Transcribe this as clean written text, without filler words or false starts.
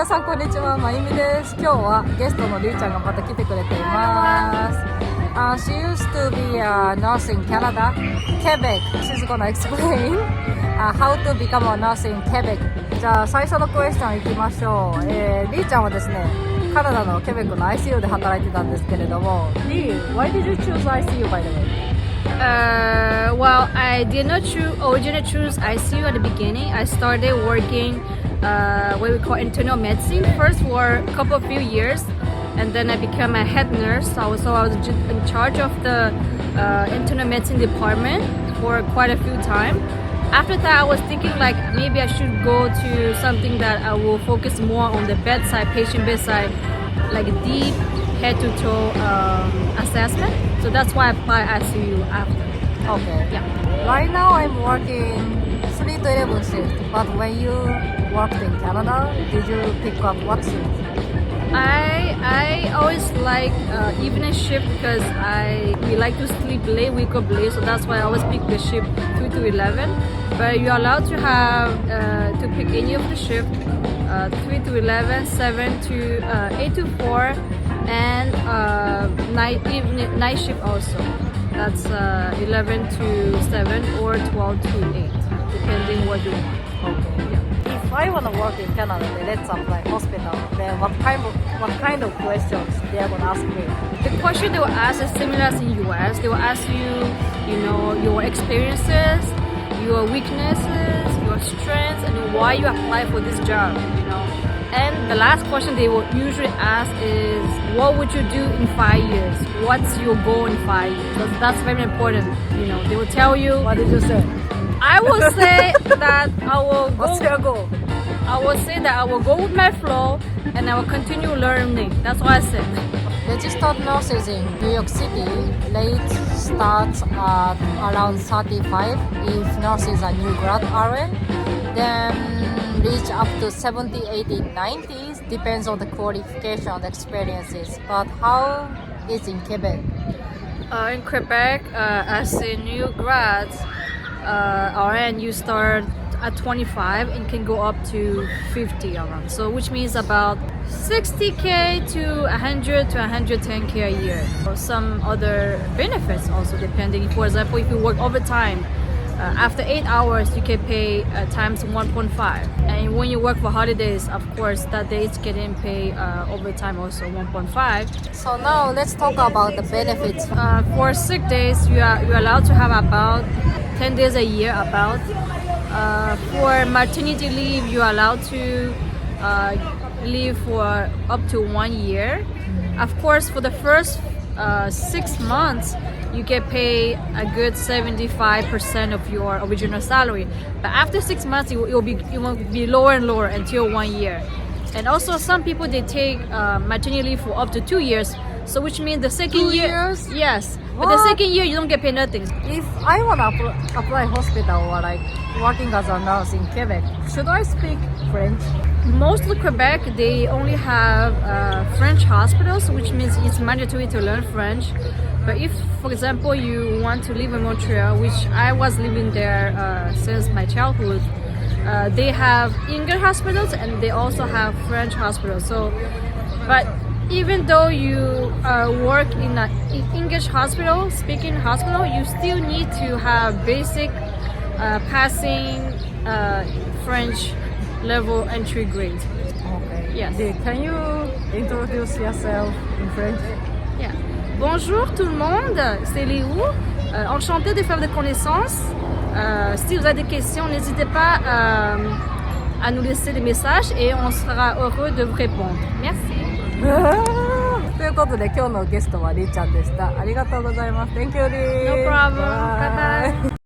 皆さんこんにちは、まゆみです。今日はゲストのりーちゃんがまた来てくれています。She used to be a nurse in Canada, Quebec. She's gonna explain how to become a nurse in Quebec. じゃあ最初のクエスチョンいきましょう。りーちゃんはですね、カナダのケベックの ICU で働いてたんですけれども、りー、why did you choose ICU by the way?Well, I did not originally choose ICU at the beginning. I started working what we call internal medicine first for a couple of few years, and then I became a head nurse. So I was in charge of the internal medicine department for quite a few times. After that, I was thinking like maybe I should go to something that I will focus more on the bedside, patient bedside, like deep head-to-toe assessment. So that's why I applied ICU after. Okay. Yeah. Right now I'm working 3 to 11 shift. But when you worked in Canada, did you pick up what shift? I always like evening shift because we like to sleep late, wake up late. So that's why I always pick the shift 3 to 11. But you're allowed to have to pick any of the shift 3 to 11, 7 to 8 to 4. And night shift also. That's 11 to 7 or 12 to 8, depending what you want. Okay. Yeah. If I want to work in Canada, then let's apply hospital. Then what kind of questions they are going to ask me? The question they will ask is similar as in US. They will ask you, your experiences, your weaknesses, your strengths, and why you apply for this job. And the last question they will usually ask is, what would you do in 5 years? What's your goal in 5 years? That's very important. They will tell you. What did you say? I will say that I will go. What's your goal? I will say that I will go with my flow and I will continue learning. That's what I said. Registered nurses in New York City rate starts at around 35 if nurses are new grad RN. Then reach up to 70, 80, 90s, depends on the qualification and experiences. But how is in Quebec? In Quebec, as a new grad, RN, you start at 25 and can go up to 50 around. So which means about 60K to 100 to 110K a year. Or some other benefits also depending. For example, if you work overtime, after 8 hours, you can pay times 1.5. And when you work for holidays, of course, that day is getting paid overtime also 1.5. So now let's talk about the benefits. For sick days, you're allowed to have about 10 days a year about. For maternity leave, you're allowed to leave for up to 1 year. Of course, for the first 6 months, you get paid a good 75% of your original salary. But after 6 months, it will be lower and lower until 1 year. And also, some people they take maternity leave for up to 2 years. So which means the second 2 year, years? yes. What? But the second year you don't get paid nothing. If I want to apply hospital or like working as a nurse in Quebec, should I speak French? Most of Quebec, they only have French hospitals, which means it's mandatory to learn French. But if, for example, you want to live in Montreal, which I was living there since my childhood, they have English hospitals and they also have French hospitals. So, but even though you work in an English hospital, speaking hospital, you still need to have basic passing French level entry grade. Okay. Yes. Can you introduce yourself in French? Yeah. Bonjour tout le monde, c'est Léo. Enchantée de faire de connaissances. Si vous avez des questions, n'hésitez pas à nous laisser des messages et on sera heureux de vous répondre. Merci. ということで今日のゲストはりーちゃんでした。ありがとうございます。Thank you, りー。No problem. Bye bye.